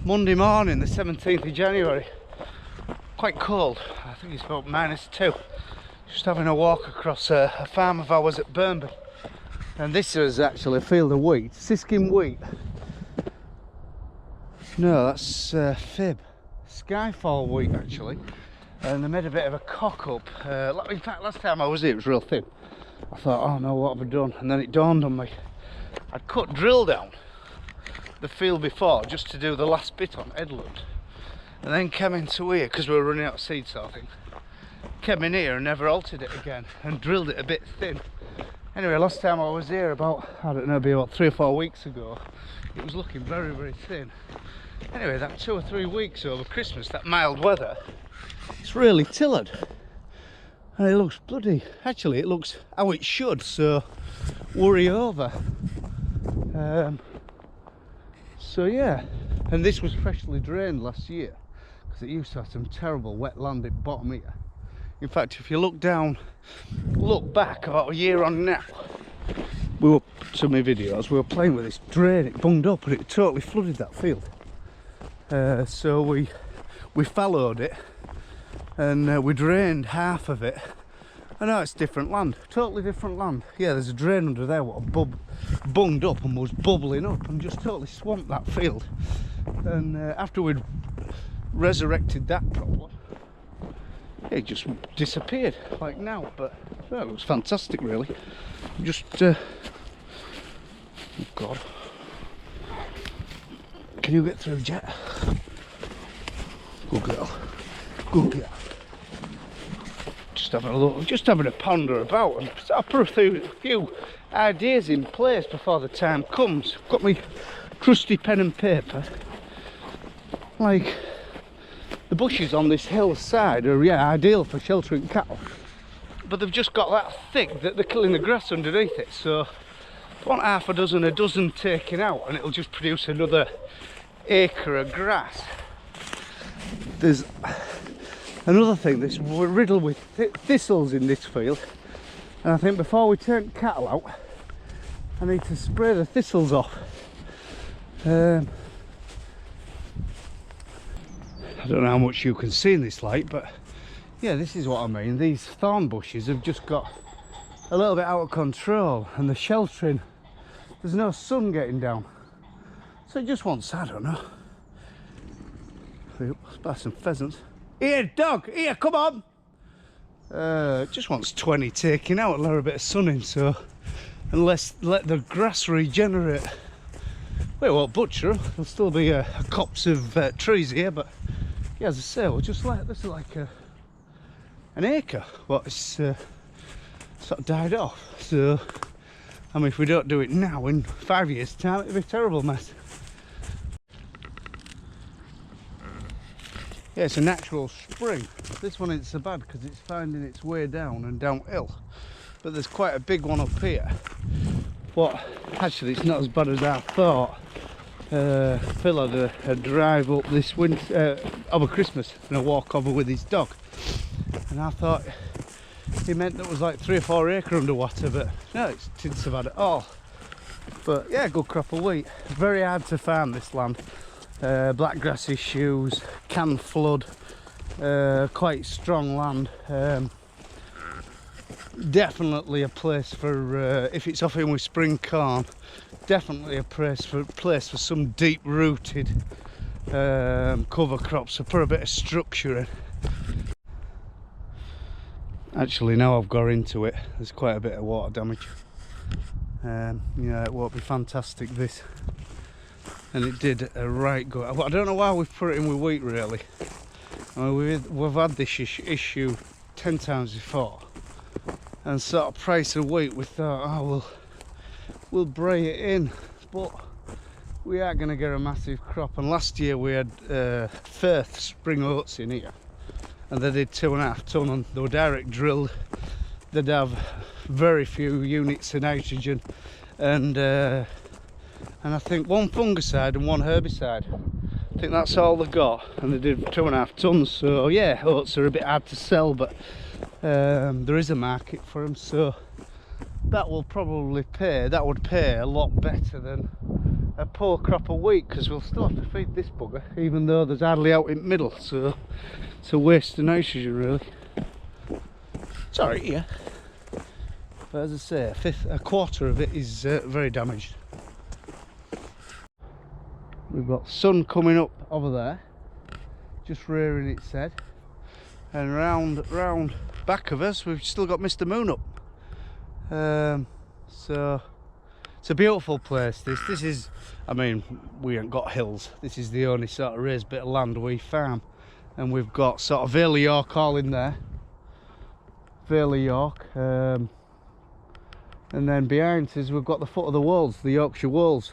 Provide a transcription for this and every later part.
Monday morning, the 17th of January. Quite cold. I think it's about -2. Just having a walk across a farm of ours at Burnby. And this is actually a field of wheat, Siskin wheat. No, that's fib. Skyfall wheat actually. And they made a bit of a cock up. In fact, last time I was here it was real thin. I thought, oh no, what have I done? And then it dawned on me. I'd cut drill down the field before just to do the last bit on Edland. And then came into here because we were running out of seed sorting. Came in here and never altered it again and drilled it a bit thin. Anyway, last time I was here about, I don't know, maybe about 3 or 4 weeks ago, it was looking very, very thin. Anyway, that 2 or 3 weeks over Christmas, that mild weather, it's really tilled. And it looks bloody, actually it looks how it should, so worry over. So yeah, and this was freshly drained last year because it used to have some terrible wet land at bottom here. In fact, if you look back about a year on now, we were, to my videos, we were playing with this drain, it bunged up and it totally flooded that field. So we followed it and we drained half of it. And now it's different land, totally different land. Yeah, there's a drain under there what bunged up and was bubbling up and just totally swamped that field. And after we'd resurrected that problem, it just disappeared like now. But well, it was fantastic really. Just oh god, can you get through, Jet? Good girl, good girl. Just having a look, just having a ponder about and I put a few ideas in place before the time comes. Got me trusty pen and paper. Like, the bushes on this hillside are, yeah, ideal for sheltering cattle, but they've just got that thick that they're killing the grass underneath it. So I want half a dozen taken out and it'll just produce another acre of grass. There's another thing, we're riddled with thistles in this field, and I think before we turn cattle out I need to spray the thistles off. I don't know how much you can see in this light, but yeah, this is what I mean. These thorn bushes have just got a little bit out of control and the sheltering, there's no sun getting down, so it just wants, I don't know, let's buy some pheasants. Here, dog, here, come on. It just wants 20 taking out, let a bit of sun in, so, and let the grass regenerate. Well, it won't butcher them, there'll still be a copse of trees here, but yeah, as I say, we'll just let this is like an acre, but it's sort of died off. So, I mean, if we don't do it now, in 5 years' time, it'll be a terrible mess. Yeah, it's a natural spring. This one isn't so bad because it's finding its way down and downhill. But there's quite a big one up here. But actually it's not as bad as I thought. Phil had a drive up this winter, over Christmas, and a walk over with his dog. And I thought he meant that it was like 3 or 4 acre underwater, but no, it didn't so bad at all. But yeah, good crop of wheat. Very hard to farm this land. Blackgrass issues, can flood, quite strong land. Definitely a place for, if it's off in with spring corn, definitely a place for some deep rooted cover crops to put a bit of structure in. Actually, now I've got into it, there's quite a bit of water damage. Yeah, it won't be fantastic this. And it did a right go. I don't know why we've put it in with wheat really. I mean, we've had this issue 10 times before. And sort of price of wheat, we thought, oh, we'll bray it in. But we are going to get a massive crop. And last year we had Firth spring oats in here. And they did 2.5 tonne and they were direct drilled. They'd have very few units of nitrogen. And I think 1 fungicide and 1 herbicide. I think that's all they got, and they did 2.5 tonnes. So yeah, oats are a bit hard to sell, but there is a market for them, so that will probably pay. That would pay a lot better than a poor crop of wheat, because we'll still have to feed this bugger, even though there's hardly out in the middle, so it's a waste of nitrogen really. It's alright, yeah. But as I say, a quarter of it is very damaged. We've got sun coming up over there, just rearing its head, and round back of us we've still got Mr. Moon up. So it's a beautiful place. This is, I mean, we ain't got hills. This is the only sort of raised bit of land we farm, and we've got sort of Vale of York all in there. Vale of York, and then behind us we've got the foot of the Wolds, the Yorkshire Wolds,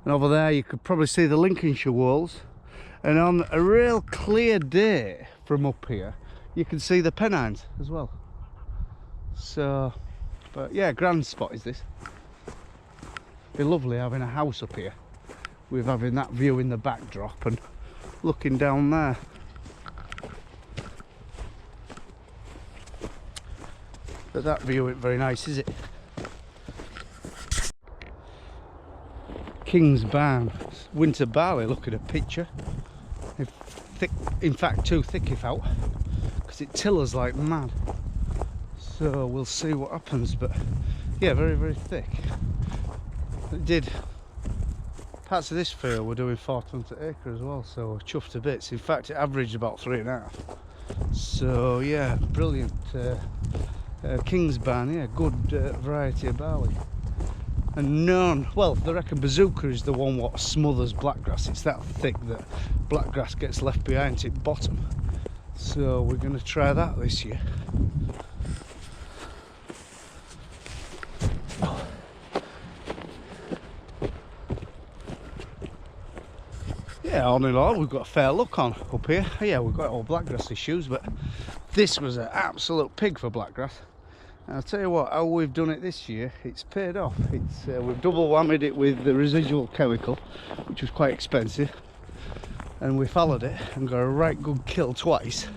and over there you could probably see the Lincolnshire Wolds, and on a real clear day from up here you can see the Pennines as well. So, but yeah, grand spot is this. Be lovely having a house up here with having that view in the backdrop and looking down there. But that view isn't very nice, is it? King's Barn, winter barley. Look at a picture. If thick, in fact too thick if out, because it tills like mad. So we'll see what happens, but yeah, very, very thick. It did. Parts of this field were doing 420 acre as well, so chuffed to bits. In fact, it averaged about 3.5. So yeah, brilliant. King's Barn, yeah, good variety of barley. And none, well, they reckon Bazooka is the one what smothers blackgrass. It's that thick that blackgrass gets left behind at bottom. So we're going to try that this year. Yeah, all in all, we've got a fair look on up here. Yeah, we've got all blackgrass issues, but this was an absolute pig for blackgrass. And I'll tell you what, how we've done it this year, it's paid off. It's we've double whammied it with the residual chemical, which was quite expensive, and we followed it and got a right good kill twice.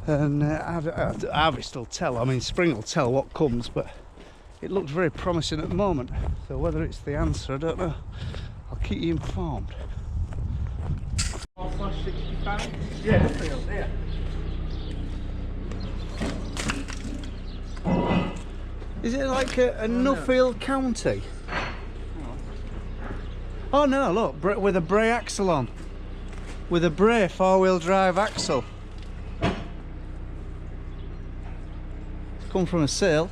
And harvest will tell. I mean, spring will tell what comes, but it looks very promising at the moment. So whether it's the answer, I don't know. I'll keep you informed. 65? Yeah, yeah. Is it like a Nuffield County? Oh no, look, with a Bray axle on. With a Bray 4-wheel drive axle. It's come from a sale.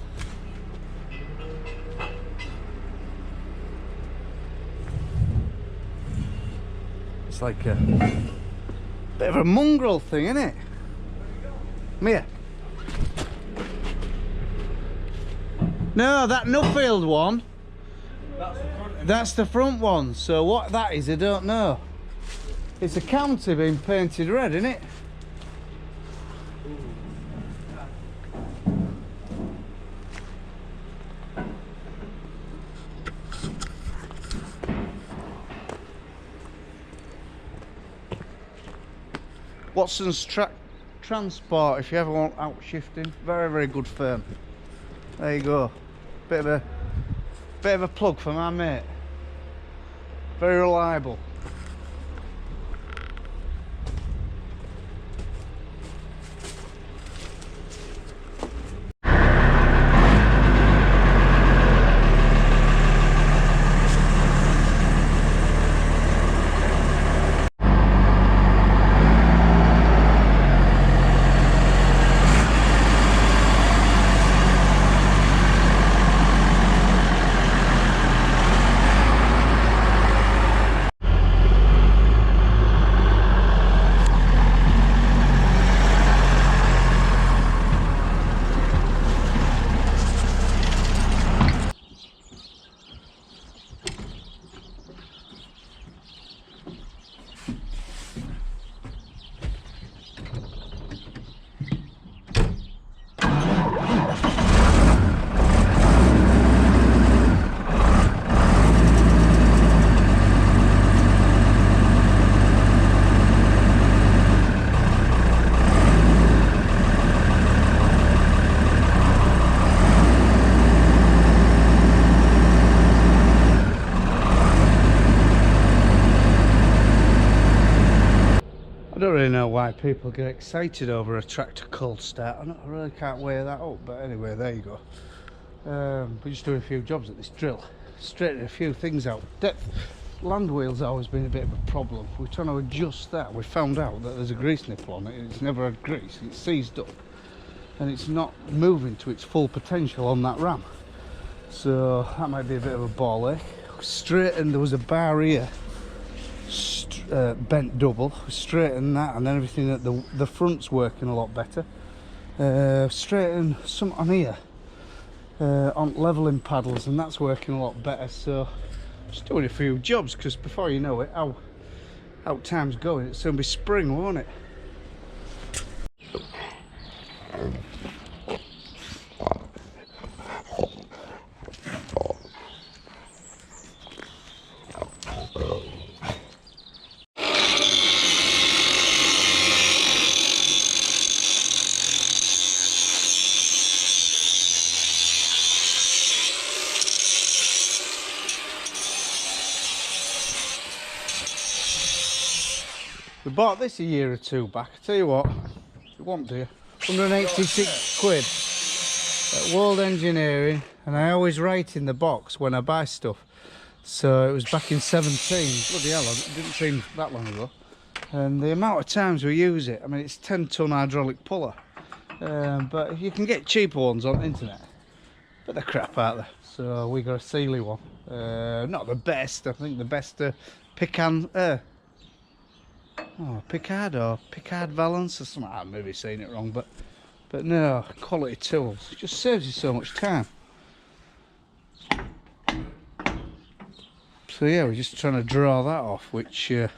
It's like a bit of a mongrel thing, isn't it? Mia. No, that Nuffield one. That's the front one. So what that is, I don't know. It's a county being painted red, isn't it? Watson's Transport, if you ever want outshifting, very, very good firm. There you go. Bit of a plug for my mate. Very reliable. don't really know why people get excited over a tractor cold start. I really can't weigh that up, but anyway, there you go. We're just doing a few jobs at this drill, straightening a few things out. Depth land wheel's always been a bit of a problem. We're trying to adjust that. We found out that there's a grease nipple on it, and it's never had grease. It's seized up, and it's not moving to its full potential on that ram. So that might be a bit of a ball ache. Straightened, there was a bar here, bent double. Straightened that, and then everything at the front's working a lot better. Straightened some on here, on leveling paddles, and that's working a lot better. So just doing a few jobs, because before you know it, how time's going, it'll soon be spring, won't it? We bought this a year or two back. I tell you what, you want, do you? 186 quid at World Engineering, and I always write in the box when I buy stuff. So it was back in 17. Bloody hell, it didn't seem that long ago. And the amount of times we use it, I mean, it's 10-ton hydraulic puller. But you can get cheaper ones on the internet, but they're crap, aren't they? So we got a Sealy one. Not the best. I think the best Picard or Picard Valence or something. I'm maybe saying it wrong, but no, quality tools. It just saves you so much time. So yeah, we're just trying to draw that off, which has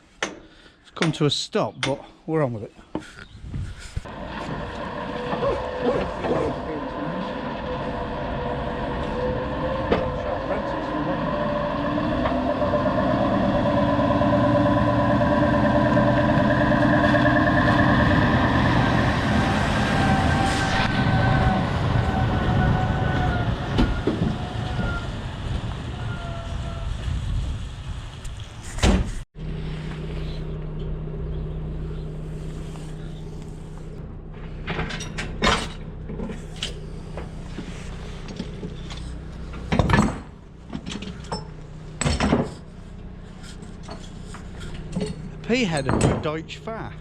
come to a stop, but we're on with it. P-head of a Deutsch Fahr.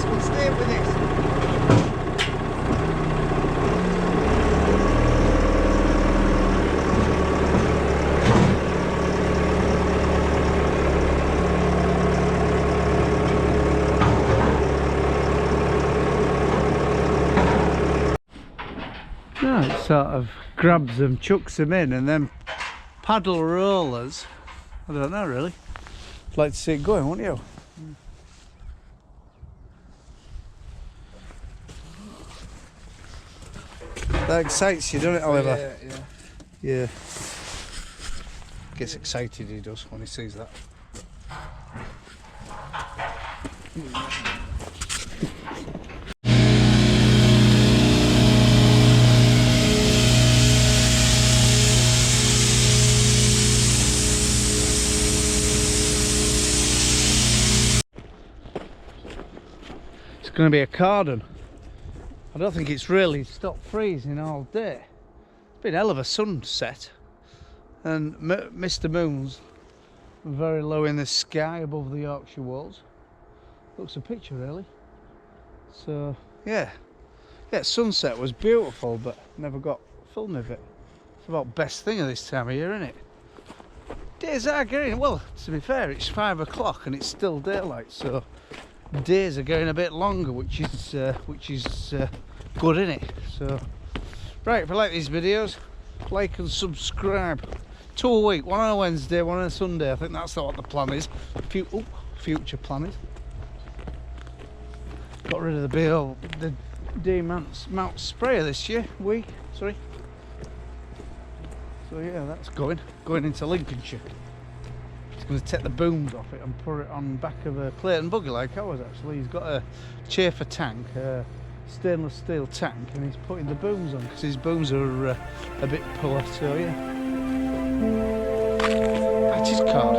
We'll stay with this. No, it sort of grabs them, chucks them in, and then paddle rollers. I don't know really. I'd like to see it going, wouldn't you? That excites you, doesn't it, Oliver? Yeah. Gets excited, he does, when he sees that. It's going to be a cardan. I don't think it's really stopped freezing all day. It's been a hell of a sunset, and Mr. Moon's very low in the sky above the Yorkshire Wolds. Looks a picture really. So yeah, sunset was beautiful, but never got film of it. It's about best thing of this time of year, isn't it? Days are getting, well, to be fair, it's 5 o'clock and it's still daylight, so days are getting a bit longer, which is good, isn't it? So right, if you like these videos, like and subscribe. 2 a week, one on a Wednesday, one on a Sunday. I think that's what the plan is. Future plan is. Got rid of the Mount sprayer this week. Sorry. So yeah, that's going into Lincolnshire. He's going to take the booms off it and put it on the back of a Clayton buggy like ours actually. He's got a chafer tank, stainless steel tank, and he's putting the booms on because his booms are a bit poor. So yeah, that's his card.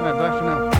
Right, bye for now.